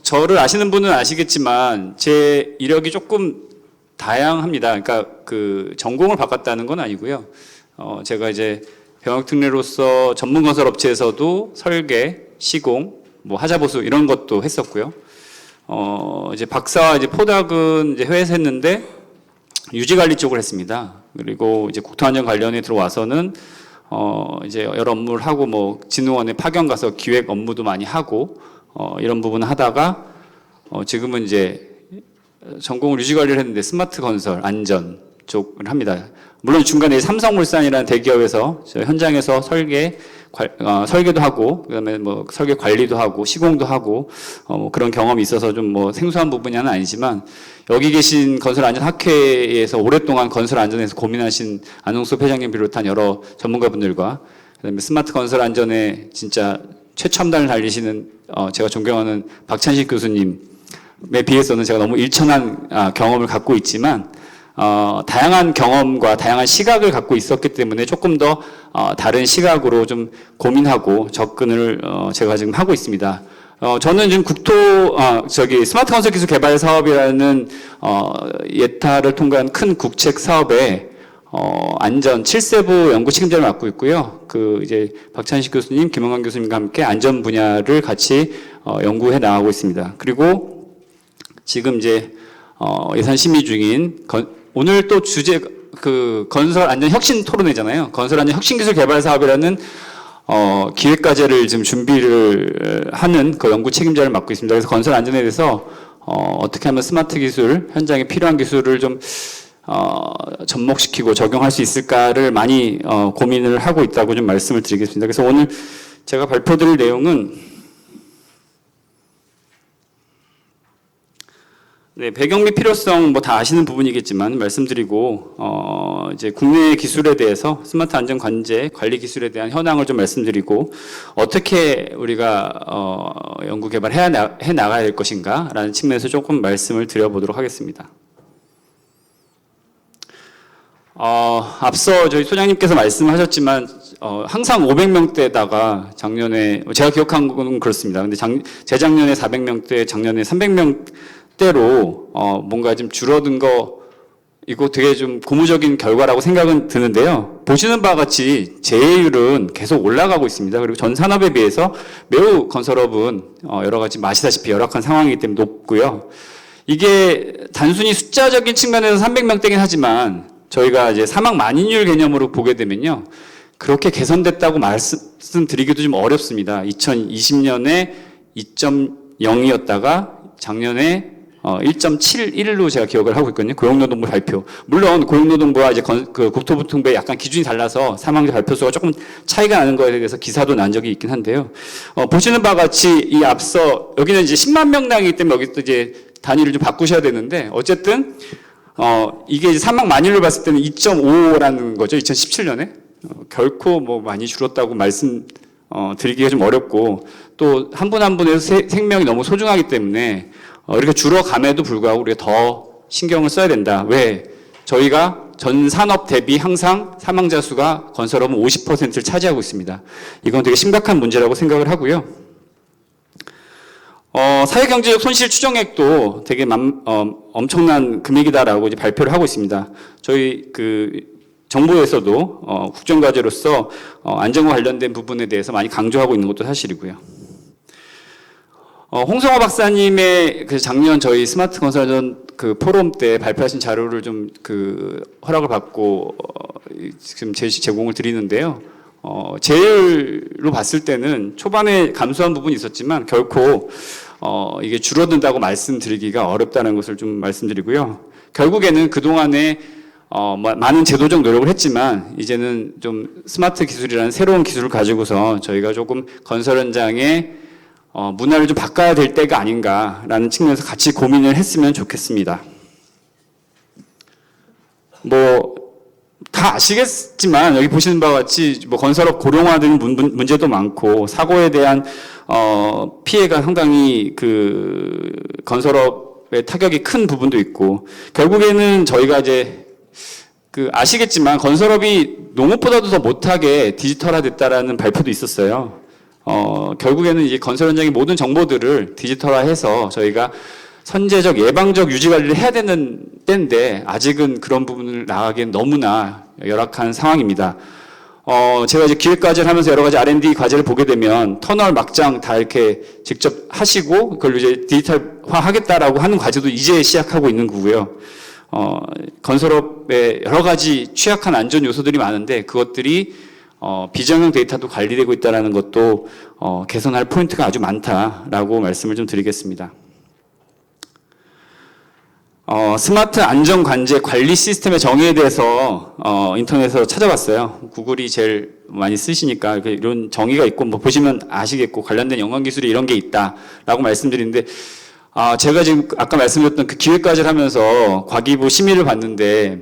저를 아시는 분은 아시겠지만 제 이력이 조금 다양합니다. 그러니까 그 전공을 바꿨다는 건 아니고요. 제가 이제 병역특례로서 전문 건설 업체에서도 설계, 시공, 뭐 하자보수 이런 것도 했었고요. 이제 박사와 이제 포닥은 이제 해외에서 했는데 유지관리 쪽을 했습니다. 그리고 이제 국토안전 관련에 들어와서는 이제 여러 업무를 하고 뭐 진흥원에 파견 가서 기획 업무도 많이 하고 이런 부분 하다가 지금은 이제 전공을 유지관리를 했는데 스마트 건설 안전 쪽을 합니다. 물론 중간에 삼성물산이라는 대기업에서 저 현장에서 설계도 하고 그다음에 뭐 설계 관리도 하고 시공도 하고 그런 경험이 있어서 좀 뭐 생소한 부분은 아니지만 여기 계신 건설안전학회에서 오랫동안 건설안전에서 고민하신 안홍섭 회장님 비롯한 여러 전문가분들과 그다음에 스마트 건설안전에 진짜 최첨단을 달리시는 제가 존경하는 박찬식 교수님에 비해서는 제가 너무 일천한 경험을 갖고 있지만 다양한 경험과 다양한 시각을 갖고 있었기 때문에 조금 더 다른 시각으로 좀 고민하고 접근을 제가 지금 하고 있습니다. 저는 지금 스마트 건설 기술 개발 사업이라는 예타를 통과한 큰 국책 사업에 안전 7세부 연구 책임자를 맡고 있고요. 이제 박찬식 교수님, 김영관 교수님과 함께 안전 분야를 같이 연구해 나가고 있습니다. 그리고 지금 이제 예산 심의 중인 오늘 또 주제 건설 안전 혁신 토론회잖아요. 건설 안전 혁신 기술 개발 사업이라는 기획 과제를 지금 준비를 하는 그 연구 책임자를 맡고 있습니다. 그래서 건설 안전에 대해서 어떻게 하면 스마트 기술, 현장에 필요한 기술을 좀 접목시키고 적용할 수 있을까를 많이 고민을 하고 있다고 좀 말씀을 드리겠습니다. 그래서 오늘 제가 발표드릴 내용은 네, 배경 및 필요성 뭐 다 아시는 부분이겠지만 말씀드리고 이제 국내 기술에 대해서 스마트 안전 관제 관리 기술에 대한 현황을 좀 말씀드리고 어떻게 우리가 연구 개발 해 나가야 될 것인가라는 측면에서 조금 말씀을 드려보도록 하겠습니다. 앞서 저희 소장님께서 말씀하셨지만 항상 500명대다가 작년에 제가 기억한 건 그렇습니다. 근데 재작년에 400명대, 작년에 300명대로 뭔가 좀 줄어든 거 이거 되게 좀 고무적인 결과라고 생각은 드는데요. 보시는 바와 같이 재해율은 계속 올라가고 있습니다. 그리고 전 산업에 비해서 매우 건설업은 여러 가지 아시다시피 열악한 상황이기 때문에 높고요. 이게 단순히 숫자적인 측면에서 300명대긴 하지만 저희가 이제 사망 만인율 개념으로 보게 되면요. 그렇게 개선됐다고 말씀드리기도 좀 어렵습니다. 2020년에 2.0이었다가 작년에 1.71로 제가 기억을 하고 있거든요. 고용노동부 발표. 물론 고용노동부와 이제 국토부통부의 약간 기준이 달라서 사망자 발표수가 조금 차이가 나는 거에 대해서 기사도 난 적이 있긴 한데요. 보시는 바와 같이 이 앞서 여기는 이제 10만 명당이기 때문에 여기 또 이제 단위를 좀 바꾸셔야 되는데 어쨌든 이게 이제 사망 만인율을 봤을 때는 2.5라는 거죠. 2017년에. 결코 뭐 많이 줄었다고 드리기가 좀 어렵고 또 한 분 한 분의 생명이 너무 소중하기 때문에 이렇게 줄어감에도 불구하고 우리가 더 신경을 써야 된다. 왜? 저희가 전 산업 대비 항상 사망자 수가 건설업은 50%를 차지하고 있습니다. 이건 되게 심각한 문제라고 생각을 하고요. 사회경제적 손실 추정액도 되게 엄청난 금액이다라고 이제 발표를 하고 있습니다. 저희 정부에서도 국정과제로서 안전과 관련된 부분에 대해서 많이 강조하고 있는 것도 사실이고요. 홍성호 박사님의 작년 저희 스마트 건설전 포럼 때 발표하신 자료를 좀 허락을 받고 지금 제공을 드리는데요. 재율로 봤을 때는 초반에 감소한 부분이 있었지만 결코 이게 줄어든다고 말씀드리기가 어렵다는 것을 좀 말씀드리고요. 결국에는 그동안에 많은 제도적 노력을 했지만 이제는 좀 스마트 기술이라는 새로운 기술을 가지고서 저희가 조금 건설 현장의 문화를 좀 바꿔야 될 때가 아닌가라는 측면에서 같이 고민을 했으면 좋겠습니다. 다 아시겠지만 여기 보시는 바와 같이 건설업 고령화된 문제도 많고 사고에 대한 피해가 상당히 건설업의 타격이 큰 부분도 있고 결국에는 저희가 이제 아시겠지만 건설업이 농업보다도 더 못하게 디지털화됐다라는 발표도 있었어요. 결국에는 이제 건설 현장의 모든 정보들을 디지털화해서 저희가 선제적 예방적 유지 관리를 해야 되는 때인데 아직은 그런 부분을 나가기엔 너무나 열악한 상황입니다. 제가 이제 기획 과제를 하면서 여러 가지 R&D 과제를 보게 되면 터널 막장 다 이렇게 직접 하시고 그걸 이제 디지털화 하겠다라고 하는 과제도 이제 시작하고 있는 거고요. 건설업에 여러 가지 취약한 안전 요소들이 많은데 그것들이 비정형 데이터도 관리되고 있다는 것도 개선할 포인트가 아주 많다라고 말씀을 좀 드리겠습니다. 스마트 안전 관제 관리 시스템의 정의에 대해서 인터넷에서 찾아봤어요. 구글이 제일 많이 쓰시니까 이런 정의가 있고 뭐 보시면 아시겠고 관련된 연관 기술이 이런 게 있다라고 말씀드리는데 제가 지금 아까 말씀드렸던 그 기획 과제를 하면서 과기부 심의를 봤는데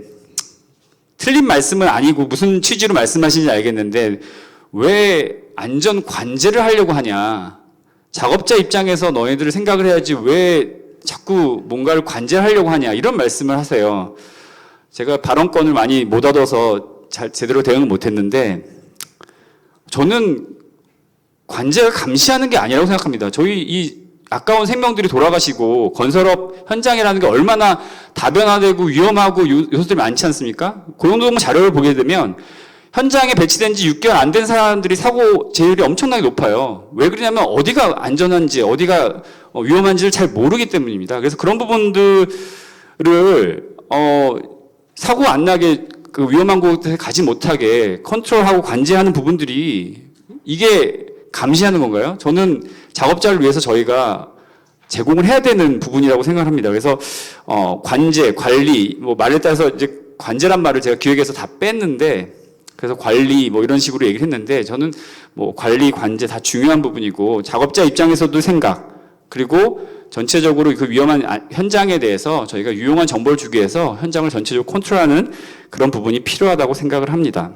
틀린 말씀은 아니고 무슨 취지로 말씀하시는지 알겠는데 왜 안전 관제를 하려고 하냐. 작업자 입장에서 너희들 생각을 해야지 왜 자꾸 뭔가를 관제하려고 하냐 이런 말씀을 하세요. 제가 발언권을 많이 못 얻어서 제대로 대응을 못했는데 저는 관제가 감시하는 게 아니라고 생각합니다. 저희 이 아까운 생명들이 돌아가시고 건설업 현장이라는 게 얼마나 다변화되고 위험하고 요소들이 많지 않습니까? 그 정도 자료를 보게 되면 현장에 배치된 지 6개월 안 된 사람들이 사고 재율이 엄청나게 높아요. 왜 그러냐면 어디가 안전한지 어디가 위험한지를 잘 모르기 때문입니다. 그래서 그런 부분들을 사고 안 나게 그 위험한 곳에 가지 못하게 컨트롤하고 관제하는 부분들이 이게 감시하는 건가요? 저는 작업자를 위해서 저희가 제공을 해야 되는 부분이라고 생각합니다. 그래서 관제, 관리, 뭐 말에 따라서 이제 관제란 말을 제가 기획에서 다 뺐는데 그래서 관리 뭐 이런 식으로 얘기를 했는데 저는 뭐 관리, 관제 다 중요한 부분이고 작업자 입장에서도 생각 그리고 전체적으로 그 위험한 현장에 대해서 저희가 유용한 정보를 주기 위해서 현장을 전체적으로 컨트롤하는 그런 부분이 필요하다고 생각을 합니다.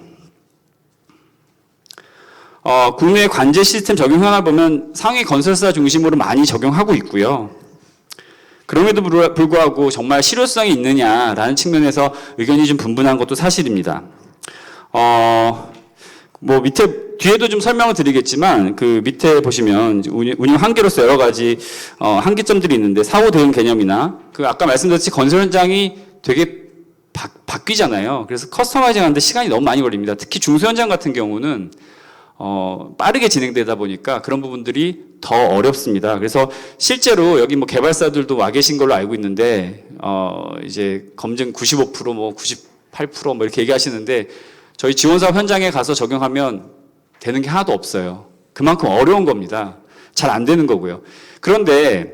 국내 관제 시스템 적용 현황을 보면 상위 건설사 중심으로 많이 적용하고 있고요. 그럼에도 불구하고 정말 실효성이 있느냐라는 측면에서 의견이 좀 분분한 것도 사실입니다. 뭐 밑에 뒤에도 좀 설명을 드리겠지만 그 밑에 보시면 운영 한계로서 여러 가지 한계점들이 있는데 사후 대응 개념이나 그 아까 말씀드렸듯이 건설 현장이 되게 바뀌잖아요. 그래서 커스터마이징 하는데 시간이 너무 많이 걸립니다. 특히 중소 현장 같은 경우는 빠르게 진행되다 보니까 그런 부분들이 더 어렵습니다. 그래서 실제로 여기 뭐 개발사들도 와 계신 걸로 알고 있는데 이제 검증 95% 뭐 98% 이렇게 얘기하시는데 저희 지원사업 현장에 가서 적용하면 되는 게 하나도 없어요. 그만큼 어려운 겁니다. 잘 안 되는 거고요. 그런데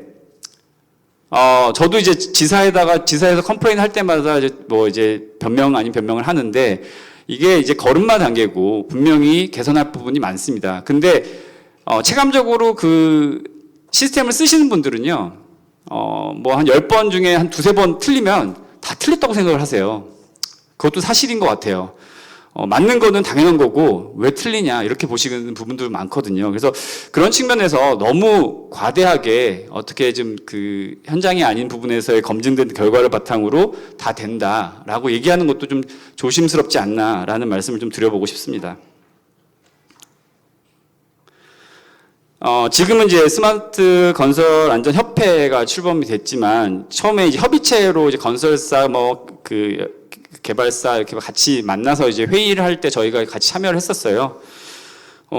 저도 이제 지사에서 컴플레인 할 때마다 이제 변명 아닌 변명을 하는데 이게 이제 걸음마 단계고 분명히 개선할 부분이 많습니다. 근데 체감적으로 그 시스템을 쓰시는 분들은요, 뭐 한 10번 중에 한 두세 번 틀리면 다 틀렸다고 생각을 하세요. 그것도 사실인 것 같아요. 맞는 거는 당연한 거고 왜 틀리냐 이렇게 보시는 부분도 많거든요. 그래서 그런 측면에서 너무 과대하게 어떻게 좀 그 현장이 아닌 부분에서의 검증된 결과를 바탕으로 다 된다라고 얘기하는 것도 좀 조심스럽지 않나라는 말씀을 좀 드려보고 싶습니다. 지금은 이제 스마트 건설 안전 협회가 출범이 됐지만 처음에 이제 협의체로 이제 건설사 개발사 이렇게 같이 만나서 이제 회의를 할 때 저희가 같이 참여를 했었어요.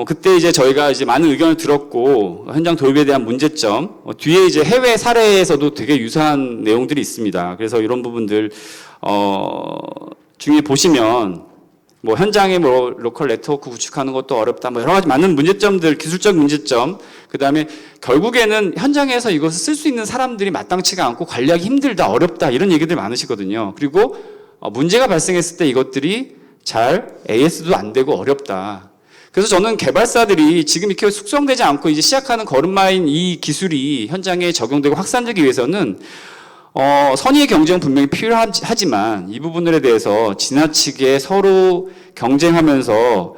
그때 이제 저희가 이제 많은 의견을 들었고 현장 도입에 대한 문제점, 뒤에 이제 해외 사례에서도 되게 유사한 내용들이 있습니다. 그래서 이런 부분들 중에 보시면 뭐 현장에 뭐 로컬 네트워크 구축하는 것도 어렵다, 뭐 여러 가지 많은 문제점들, 기술적 문제점, 그 다음에 결국에는 현장에서 이것을 쓸 수 있는 사람들이 마땅치가 않고 관리하기 힘들다, 어렵다 이런 얘기들 많으시거든요. 그리고 문제가 발생했을 때 이것들이 잘 AS도 안 되고 어렵다. 그래서 저는 개발사들이 지금 이렇게 숙성되지 않고 이제 시작하는 걸음마인 이 기술이 현장에 적용되고 확산되기 위해서는 선의의 경쟁은 분명히 필요하지만 이 부분들에 대해서 지나치게 서로 경쟁하면서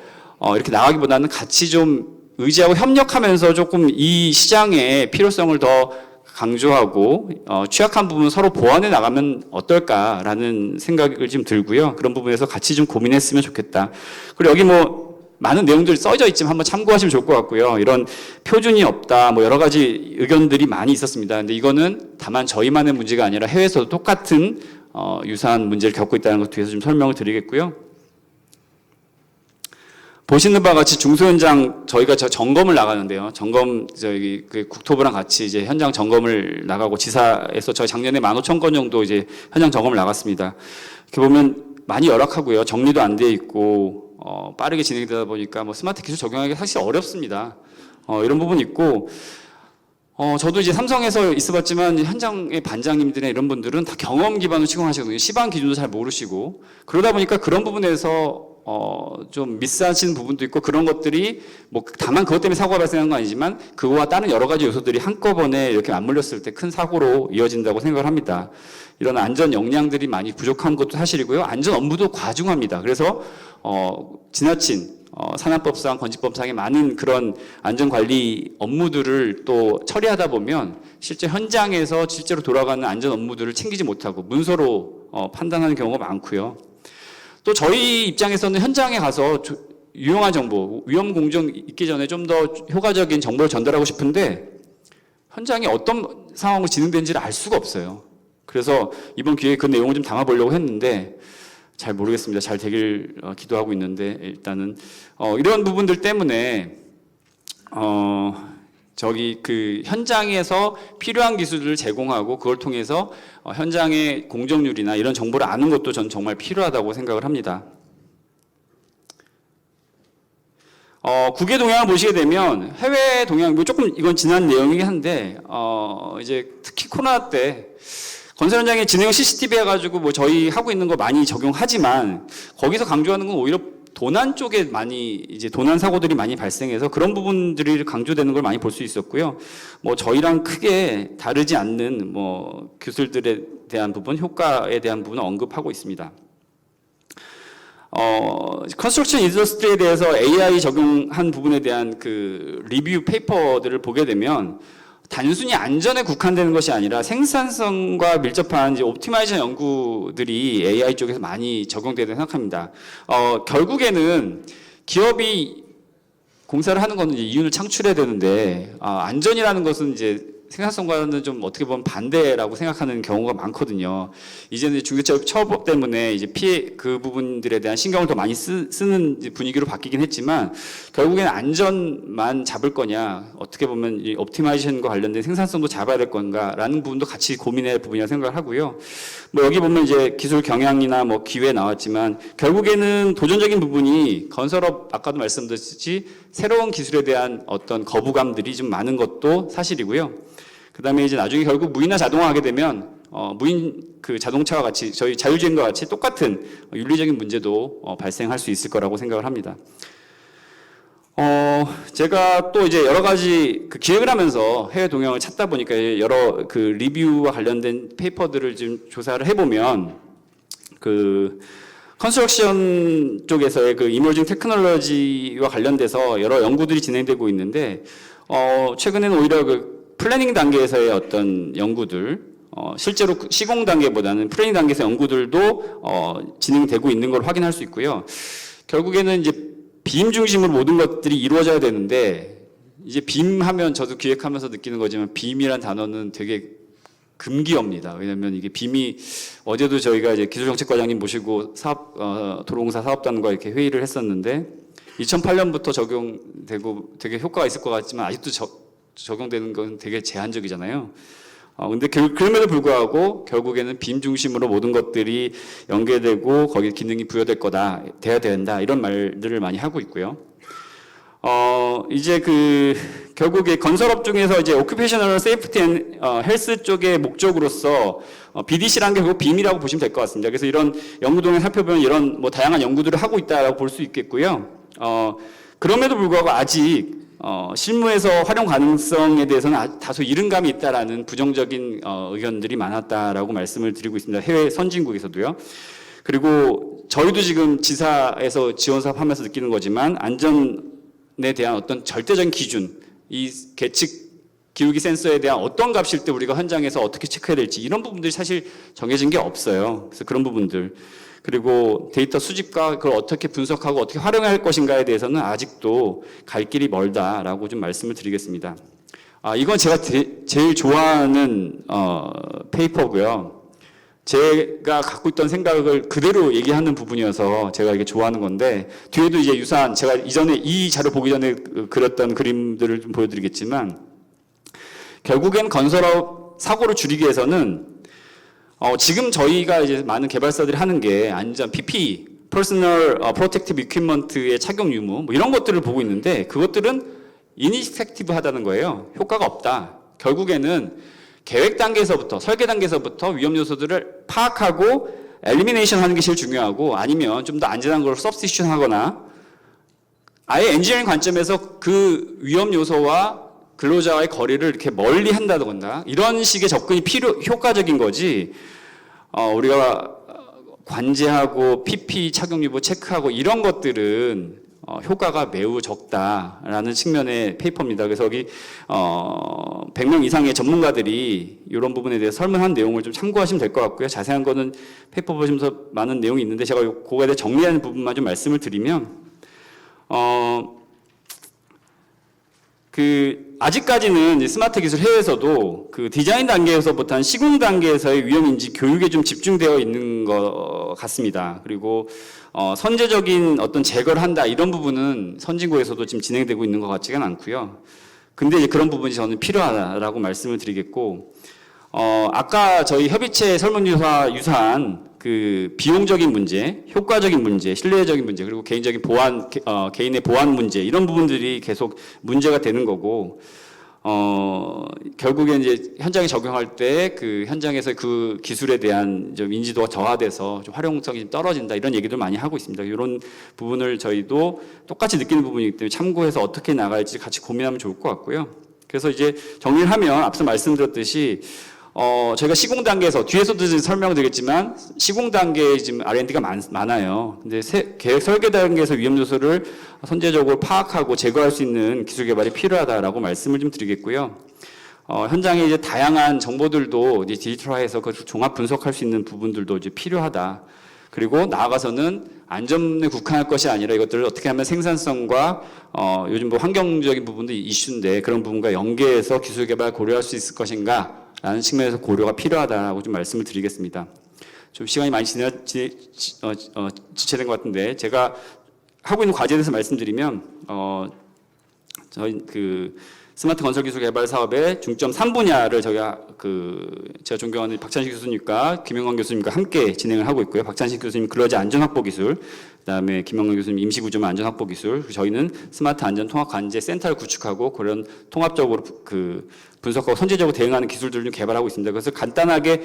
이렇게 나가기보다는 같이 좀 의지하고 협력하면서 조금 이 시장의 필요성을 더 강조하고 취약한 부분 서로 보완해 나가면 어떨까라는 생각을 좀 들고요. 그런 부분에서 같이 좀 고민했으면 좋겠다. 그리고 여기 뭐 많은 내용들이 써져 있지만 한번 참고하시면 좋을 것 같고요. 이런 표준이 없다, 뭐 여러 가지 의견들이 많이 있었습니다. 근데 이거는 다만 저희만의 문제가 아니라 해외에서도 똑같은 유사한 문제를 겪고 있다는 것 뒤에서 좀 설명을 드리겠고요. 보시는 바와 같이 중소현장 저희가 점검을 나가는데요. 저희 그 국토부랑 같이 이제 현장 점검을 나가고 지사에서 저희 작년에 15,000건 정도 이제 현장 점검을 나갔습니다. 이렇게 보면 많이 열악하고요. 정리도 안 돼 있고 빠르게 진행되다 보니까 뭐 스마트 기술 적용하기가 사실 어렵습니다. 이런 부분이 있고 저도 이제 삼성에서 있어봤지만 현장의 반장님들이나 이런 분들은 다 경험 기반으로 시공하시거든요. 시방 기준도 잘 모르시고 그러다 보니까 그런 부분에서 좀 미스하시는 부분도 있고 그런 것들이 뭐 다만 그것 때문에 사고가 발생한 건 아니지만 그거와 다른 여러 가지 요소들이 한꺼번에 이렇게 맞물렸을 때 큰 사고로 이어진다고 생각을 합니다. 이런 안전 역량들이 많이 부족한 것도 사실이고요. 안전 업무도 과중합니다. 그래서 지나친 산안법상, 건축법상의 많은 그런 안전관리 업무들을 또 처리하다 보면 실제 현장에서 실제로 돌아가는 안전 업무들을 챙기지 못하고 문서로 판단하는 경우가 많고요. 또 저희 입장에서는 현장에 가서 유용한 정보, 위험 공정 있기 전에 좀 더 효과적인 정보를 전달하고 싶은데 현장이 어떤 상황으로 진행되는지를 알 수가 없어요. 그래서 이번 기회에 그 내용을 좀 담아보려고 했는데 잘 모르겠습니다. 잘 되길 기도하고 있는데 일단은 이런 부분들 때문에 그 현장에서 필요한 기술을 제공하고 그걸 통해서 현장의 공정률이나 이런 정보를 아는 것도 저는 정말 필요하다고 생각을 합니다. 국외 동향을 보시게 되면 해외 동향, 뭐 조금 이건 지난 내용이긴 한데 이제 특히 코로나 때 건설 현장에 진행 CCTV 해가지고 뭐 저희 하고 있는 거 많이 적용하지만 거기서 강조하는 건 오히려 도난 쪽에 많이 이제 도난 사고들이 많이 발생해서 그런 부분들이 강조되는 걸 많이 볼 수 있었고요. 뭐 저희랑 크게 다르지 않는 뭐 기술들에 대한 부분, 효과에 대한 부분을 언급하고 있습니다. 컨스트럭션 인더스트리에 대해서 AI 적용한 부분에 대한 그 리뷰 페이퍼들을 보게 되면 단순히 안전에 국한되는 것이 아니라 생산성과 밀접한 이제 옵티마이제이션 연구들이 AI 쪽에서 많이 적용되다고 생각합니다. 결국에는 기업이 공사를 하는 것은 이제 이윤을 창출해야 되는데 안전이라는 것은 이제 생산성과는 좀 어떻게 보면 반대라고 생각하는 경우가 많거든요. 이제는 중대재해처벌법 때문에 이제 피해 그 부분들에 대한 신경을 더 많이 쓰는 분위기로 바뀌긴 했지만 결국에는 안전만 잡을 거냐, 어떻게 보면 이 옵티마이제이션과 관련된 생산성도 잡아야 될 건가라는 부분도 같이 고민해야 할 부분이라고 생각을 하고요. 뭐 여기 보면 이제 기술 경향이나 뭐 기회 나왔지만 결국에는 도전적인 부분이 건설업 아까도 말씀드렸듯이 새로운 기술에 대한 어떤 거부감들이 좀 많은 것도 사실이고요. 그 다음에 이제 나중에 결국 무인화 자동화 하게 되면 무인 그 자동차와 같이 저희 자율주행과 같이 똑같은 윤리적인 문제도 발생할 수 있을 거라고 생각을 합니다. 제가 또 이제 여러 가지 그 기획을 하면서 해외 동향을 찾다 보니까 여러 그 리뷰와 관련된 페이퍼들을 좀 조사를 해보면 그 컨스트럭션 쪽에서의 그 이머징 테크놀로지와 관련돼서 여러 연구들이 진행되고 있는데 최근에는 오히려 그 플래닝 단계에서의 어떤 연구들 실제로 시공 단계보다는 플래닝 단계에서 연구들도 진행되고 있는 걸 확인할 수 있고요. 결국에는 이제 빔 중심으로 모든 것들이 이루어져야 되는데 이제 빔 하면 저도 기획하면서 느끼는 거지만 빔이란 단어는 되게 금기어입니다. 왜냐하면 이게 빔이 어제도 저희가 이제 기술정책과장님 모시고 도로공사 사업단과 이렇게 회의를 했었는데 2008년부터 적용되고 되게 효과가 있을 것 같지만 아직도 적용되는 건 되게 제한적이잖아요. 근데 그럼에도 불구하고 결국에는 빔 중심으로 모든 것들이 연계되고 거기에 기능이 부여될 거다, 돼야 된다 이런 말들을 많이 하고 있고요. 이제 결국에 건설업 중에서 이제 오큐페이셔널 세이프티 앤 헬스 쪽의 목적으로서 BDC라는 게 결국 빔이라고 보시면 될 것 같습니다. 그래서 이런 연구동에 살펴보면 이런 뭐 다양한 연구들을 하고 있다라고 볼 수 있겠고요. 그럼에도 불구하고 아직 실무에서 활용 가능성에 대해서는 다소 이른감이 있다라는 부정적인 의견들이 많았다라고 말씀을 드리고 있습니다. 해외 선진국에서도요. 그리고 저희도 지금 지사에서 지원 사업 하면서 느끼는 거지만 안전에 대한 어떤 절대적인 기준, 이 계측 기울기 센서에 대한 어떤 값일 때 우리가 현장에서 어떻게 체크해야 될지 이런 부분들이 사실 정해진 게 없어요. 그래서 그런 부분들. 그리고 데이터 수집과 그걸 어떻게 분석하고 어떻게 활용할 것인가에 대해서는 아직도 갈 길이 멀다라고 좀 말씀을 드리겠습니다. 이건 제가 제일 좋아하는 페이퍼고요. 제가 갖고 있던 생각을 그대로 얘기하는 부분이어서 제가 이게 좋아하는 건데, 뒤에도 이제 유사한, 제가 이전에 이 자료 보기 전에 그렸던 그림들을 좀 보여드리겠지만, 결국엔 건설업 사고를 줄이기 위해서는 지금 저희가 이제 많은 개발사들이 하는 게 안전 PPE, Personal Protective Equipment의 착용 유무 뭐 이런 것들을 보고 있는데, 그것들은 ineffective하다는 거예요. 효과가 없다. 결국에는 계획 단계에서부터, 설계 단계에서부터 위험 요소들을 파악하고 엘리미네이션 하는 게 제일 중요하고, 아니면 좀 더 안전한 걸 서브스티션 하거나, 아예 엔지니어링 관점에서 그 위험 요소와 근로자와의 거리를 이렇게 멀리 한다거나 이런 식의 접근이 효과적인 거지, 우리가 관제하고 PP 착용 여부 체크하고 이런 것들은 효과가 매우 적다라는 측면의 페이퍼입니다. 그래서 여기 100명 이상의 전문가들이 이런 부분에 대해서 설문한 내용을 좀 참고하시면 될 것 같고요. 자세한 거는 페이퍼 보시면서 많은 내용이 있는데, 제가 그거에 대해 정리하는 부분만 좀 말씀을 드리면, 아직까지는 스마트 기술 해외에서도 그 디자인 단계에서부터 한 시공 단계에서의 위험 인지 교육에 좀 집중되어 있는 것 같습니다. 그리고 선제적인 어떤 제거를 한다 이런 부분은 선진국에서도 지금 진행되고 있는 것 같지는 않고요. 근데 이제 그런 부분이 저는 필요하다라고 말씀을 드리겠고, 아까 저희 협의체 설문조사 유사한 그 비용적인 문제, 효과적인 문제, 신뢰적인 문제, 그리고 개인적인 보안, 개인의 보안 문제, 이런 부분들이 계속 문제가 되는 거고, 결국에 이제 현장에 적용할 때 그 현장에서 그 기술에 대한 좀 인지도가 저하돼서 좀 활용성이 좀 떨어진다, 이런 얘기들 많이 하고 있습니다. 이런 부분을 저희도 똑같이 느끼는 부분이기 때문에 참고해서 어떻게 나갈지 같이 고민하면 좋을 것 같고요. 그래서 이제 정리를 하면 앞서 말씀드렸듯이 저희가 시공 단계에서, 뒤에서도 설명드리겠지만, 시공 단계에 지금 R&D가 많아요. 근데 계획 설계 단계에서 위험 요소를 선제적으로 파악하고 제거할 수 있는 기술 개발이 필요하다라고 말씀을 좀 드리겠고요. 현장에 이제 다양한 정보들도 이제 디지털화해서 그 종합 분석할 수 있는 부분들도 이제 필요하다. 그리고 나아가서는 안전에 국한할 것이 아니라 이것들을 어떻게 하면 생산성과 요즘 뭐 환경적인 부분도 이슈인데, 그런 부분과 연계해서 기술 개발 고려할 수 있을 것인가 라는 측면에서 고려가 필요하다고 좀 말씀을 드리겠습니다. 좀 시간이 많이 지체된 것 같은데, 제가 하고 있는 과제에 대해서 말씀드리면, 저희 그 스마트 건설 기술 개발 사업의 중점 3분야를 저희가 제가 존경하는 박찬식 교수님과 김영광 교수님과 함께 진행을 하고 있고요. 박찬식 교수님 근로자 안전 확보 기술, 그다음에 김영광 교수님 임시 구조물 안전 확보 기술, 저희는 스마트 안전 통합 관제 센터를 구축하고 그런 통합적으로 분석하고 선제적으로 대응하는 기술들을 좀 개발하고 있습니다. 그래서 간단하게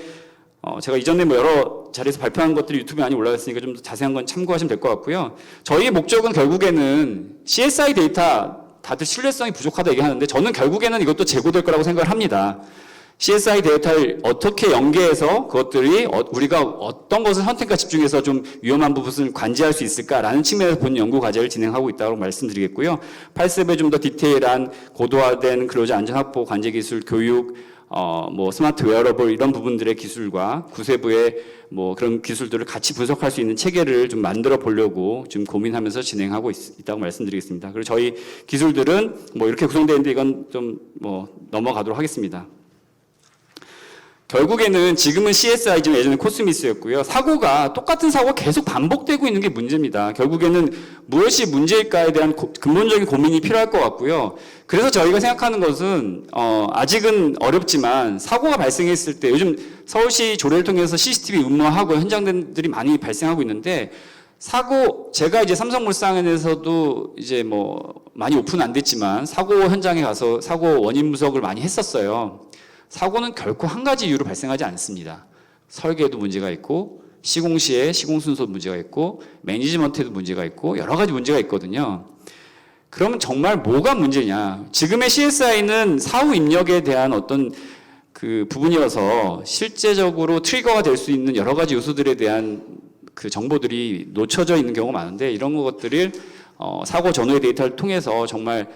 제가 이전에 뭐 여러 자리에서 발표한 것들이 유튜브에 많이 올라갔으니까 좀 더 자세한 건 참고하시면 될 것 같고요. 저희의 목적은 결국에는 CSI 데이터, 다들 신뢰성이 부족하다 얘기하는데, 저는 결국에는 이것도 재고될 거라고 생각을 합니다. CSI 데이터를 어떻게 연계해서 그것들이 우리가 어떤 것을 선택과 집중해서 좀 위험한 부분을 관제할 수 있을까라는 측면에서 본 연구 과제를 진행하고 있다고 말씀드리겠고요. 8셉의 좀 더 디테일한 고도화된 근로자 안전 확보 관제 기술 교육, 뭐 스마트 웨어러블 이런 부분들의 기술과 구세부의 뭐 그런 기술들을 같이 분석할 수 있는 체계를 좀 만들어 보려고 지금 고민하면서 진행하고 있다고 말씀드리겠습니다. 그리고 저희 기술들은 뭐 이렇게 구성되어 있는데 이건 좀 뭐 넘어가도록 하겠습니다. 결국에는 지금은 CSI, 지금 예전에 코스미스였고요. 사고가 똑같은 사고가 계속 반복되고 있는 게 문제입니다. 결국에는 무엇이 문제일까에 대한 근본적인 고민이 필요할 것 같고요. 그래서 저희가 생각하는 것은 아직은 어렵지만, 사고가 발생했을 때 요즘 서울시 조례를 통해서 CCTV 의무화하고 현장들이 많이 발생하고 있는데, 제가 이제 삼성물산에서도 이제 뭐 많이 오픈 안 됐지만 사고 현장에 가서 사고 원인 분석을 많이 했었어요. 사고는 결코 한 가지 이유로 발생하지 않습니다. 설계에도 문제가 있고, 시공 시에 시공 순서 문제가 있고, 매니지먼트에도 문제가 있고, 여러 가지 문제가 있거든요. 그러면 정말 뭐가 문제냐? 지금의 CSI는 사후 입력에 대한 어떤 그 부분이어서 실제적으로 트리거가 될 수 있는 여러 가지 요소들에 대한 그 정보들이 놓쳐져 있는 경우가 많은데, 이런 것들을 사고 전후의 데이터를 통해서 정말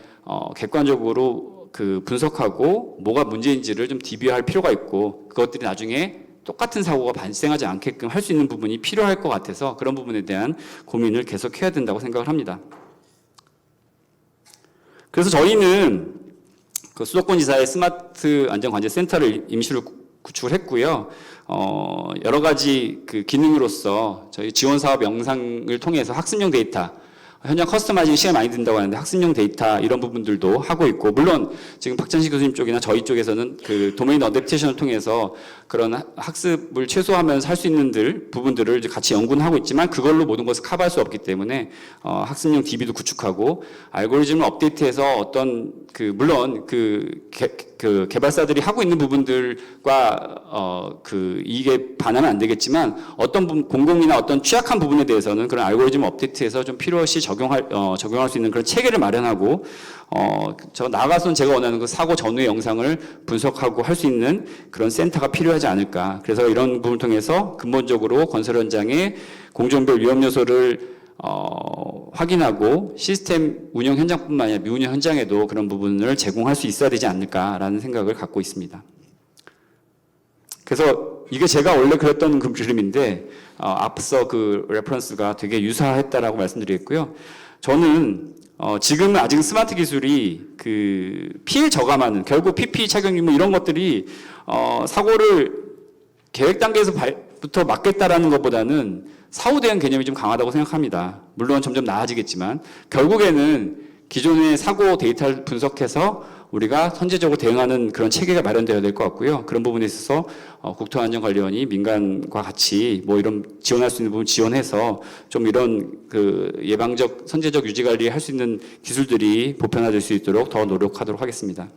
객관적으로 그 분석하고 뭐가 문제인지를 좀 DB화할 필요가 있고, 그것들이 나중에 또 똑같은 사고가 발생하지 않게끔 할 수 있는 부분이 필요할 것 같아서 그런 부분에 대한 고민을 계속해야 된다고 생각을 합니다. 그래서 저희는 그 수도권 지사의 스마트 안전관제센터를 임시로 구축을 했고요. 여러 가지 그 기능으로서 저희 지원 사업 영상을 통해서 학습용 데이터, 현장 커스터마이징 시간이 많이 든다고 하는데 학습용 데이터 이런 부분들도 하고 있고, 물론 지금 박찬식 교수님 쪽이나 저희 쪽에서는 그 도메인 어댑테이션을 통해서 그런 학습을 최소화하면서 할 수 있는 부분들을 이제 같이 연구는 하고 있지만 그걸로 모든 것을 커버할 수 없기 때문에 학습용 DB도 구축하고 알고리즘을 업데이트해서 어떤 그 물론 그 개발사들이 하고 있는 부분들과 이게 반하면 안 되겠지만 어떤 공공이나 어떤 취약한 부분에 대해서는 그런 알고리즘 업데이트해서 좀 필요시 적용할 수 있는 그런 체계를 마련하고 저 나아가서는 제가 원하는 그 사고 전후의 영상을 분석하고 할 수 있는 그런 센터가 필요하지 않을까. 그래서 이런 부분을 통해서 근본적으로 건설 현장의 공정별 위험 요소를 확인하고 시스템 운영 현장뿐만 아니라 미운영 현장에도 그런 부분을 제공할 수 있어야 되지 않을까라는 생각을 갖고 있습니다. 그래서 이게 제가 원래 그렸던 그림인데 앞서 그 레퍼런스가 되게 유사했다라고 말씀드리겠고요. 저는 지금은 아직 스마트 기술이 그 피해 저감하는 결국 PPE 착용 뭐 이런 것들이 사고를 계획 단계에서부터 막겠다라는 것보다는 사후 대응 개념이 좀 강하다고 생각합니다. 물론 점점 나아지겠지만 결국에는 기존의 사고 데이터를 분석해서 우리가 선제적으로 대응하는 그런 체계가 마련되어야 될 것 같고요. 그런 부분에 있어서 국토안전관리원이 민간과 같이 뭐 이런 지원할 수 있는 부분 지원해서 좀 이런 그 예방적 선제적 유지 관리 할 수 있는 기술들이 보편화될 수 있도록 더 노력하도록 하겠습니다.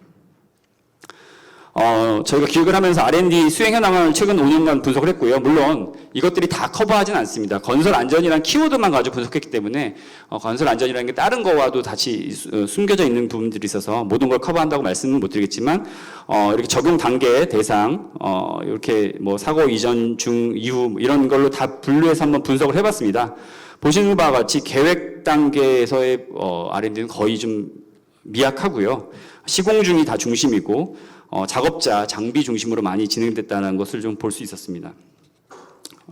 저희가 기획을 하면서 R&D 수행 현황을 최근 5년간 분석을 했고요. 물론 이것들이 다 커버하진 않습니다. 건설 안전이라는 키워드만 가지고 분석했기 때문에 건설 안전이라는 게 다른 거와도 같이 숨겨져 있는 부분들이 있어서 모든 걸 커버한다고 말씀은 못 드리겠지만 이렇게 적용 단계, 대상, 이렇게 뭐 사고 이전, 중, 이후 이런 걸로 다 분류해서 한번 분석을 해봤습니다. 보시는 바와 같이 계획 단계에서의 R&D는 거의 좀 미약하고요. 시공 중이 다 중심이고 작업자, 장비 중심으로 많이 진행됐다는 것을 좀 볼 수 있었습니다.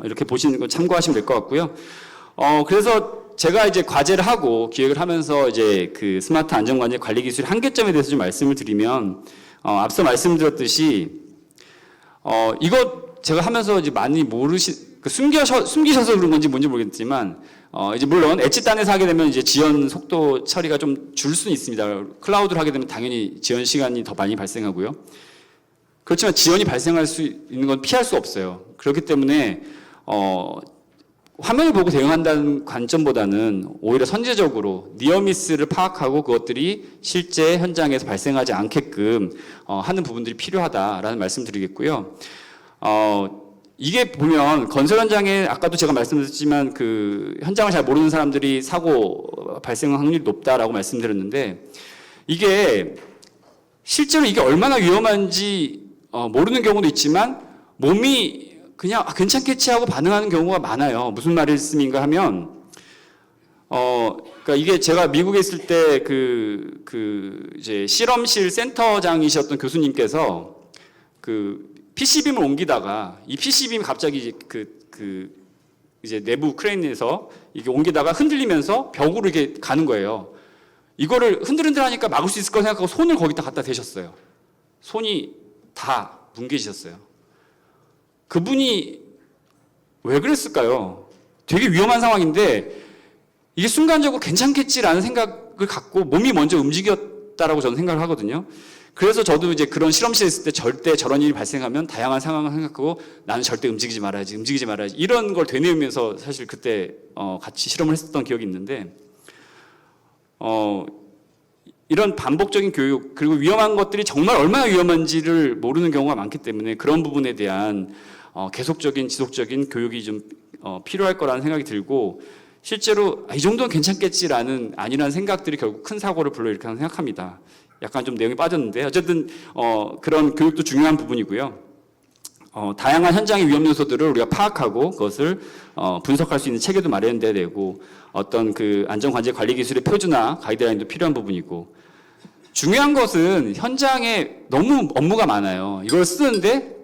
이렇게 보시는 거 참고하시면 될 것 같고요. 그래서 제가 이제 과제를 하고 기획을 하면서 이제 그 스마트 안전관제 관리 기술의 한계점에 대해서 좀 말씀을 드리면, 앞서 말씀드렸듯이, 이거 제가 하면서 이제 많이 숨기셔서 그런 건지 뭔지 모르겠지만, 이제 물론 엣지단에서 하게 되면 이제 지연 속도 처리가 좀 줄 수는 있습니다. 클라우드를 하게 되면 당연히 지연 시간이 더 많이 발생하고요. 그렇지만 지연이 발생할 수 있는 건 피할 수 없어요. 그렇기 때문에 화면을 보고 대응한다는 관점보다는 오히려 선제적으로 니어미스를 파악하고 그것들이 실제 현장에서 발생하지 않게끔 하는 부분들이 필요하다라는 말씀드리겠고요. 이게 보면 건설 현장에 아까도 제가 말씀드렸지만 그 현장을 잘 모르는 사람들이 사고 발생 확률이 높다라고 말씀드렸는데 이게 실제로 이게 얼마나 위험한지 모르는 경우도 있지만 몸이 그냥 괜찮겠지 하고 반응하는 경우가 많아요. 무슨 말씀인가 하면 그러니까 이게 제가 미국에 있을 때 이제 실험실 센터장이셨던 교수님께서 PC빔을 옮기다가 이 PC빔이 갑자기 이제 내부 크레인에서 이게 옮기다가 흔들리면서 벽으로 이렇게 가는 거예요. 이거를 흔들흔들하니까 막을 수 있을 거 생각하고 손을 거기다 갖다 대셨어요. 손이 다 뭉개지셨어요. 그분이 왜 그랬을까요? 되게 위험한 상황인데 이게 순간적으로 괜찮겠지라는 생각을 갖고 몸이 먼저 움직였다라고 저는 생각을 하거든요. 그래서 저도 이제 그런 실험실에 있을 때 절대 저런 일이 발생하면 다양한 상황을 생각하고 나는 절대 움직이지 말아야지 이런 걸 되뇌우면서 사실 그때 같이 실험을 했었던 기억이 있는데 이런 반복적인 교육 그리고 위험한 것들이 정말 얼마나 위험한지를 모르는 경우가 많기 때문에 그런 부분에 대한 계속적인 지속적인 교육이 좀 필요할 거라는 생각이 들고 실제로 이 정도는 괜찮겠지라는 아니라는 생각들이 결국 큰 사고를 불러일으킨다고 생각합니다. 약간 좀 내용이 빠졌는데 어쨌든 그런 교육도 중요한 부분이고요. 다양한 현장의 위험 요소들을 우리가 파악하고 그것을 분석할 수 있는 체계도 마련돼야 되고 어떤 그 안전관제 관리 기술의 표준화 가이드라인도 필요한 부분이고 중요한 것은 현장에 너무 업무가 많아요. 이걸 쓰는데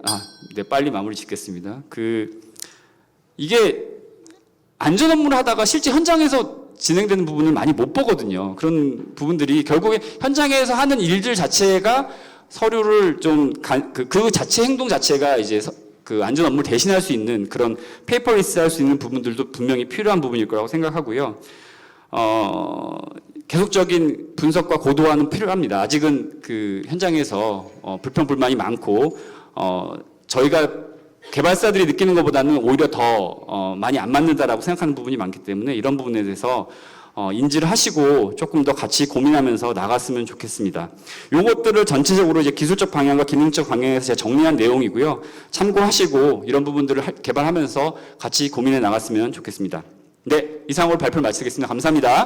네, 빨리 마무리 짓겠습니다. 이게 안전 업무를 하다가 실제 현장에서 진행되는 부분을 많이 못 보거든요. 그런 부분들이 결국에 현장에서 하는 일들 자체가 서류를 그 자체 행동 자체가 이제 그 안전 업무를 대신할 수 있는 그런 페이퍼리스 할 수 있는 부분들도 분명히 필요한 부분일 거라고 생각하고요. 계속적인 분석과 고도화는 필요합니다. 아직은 그 현장에서 불평불만이 많고 저희가 개발사들이 느끼는 것보다는 오히려 더 많이 안 맞는다라고 생각하는 부분이 많기 때문에 이런 부분에 대해서 인지를 하시고 조금 더 같이 고민하면서 나갔으면 좋겠습니다. 요것들을 전체적으로 이제 기술적 방향과 기능적 방향에서 제가 정리한 내용이고요. 참고하시고 이런 부분들을 개발하면서 같이 고민해 나갔으면 좋겠습니다. 네, 이상으로 발표를 마치겠습니다. 감사합니다.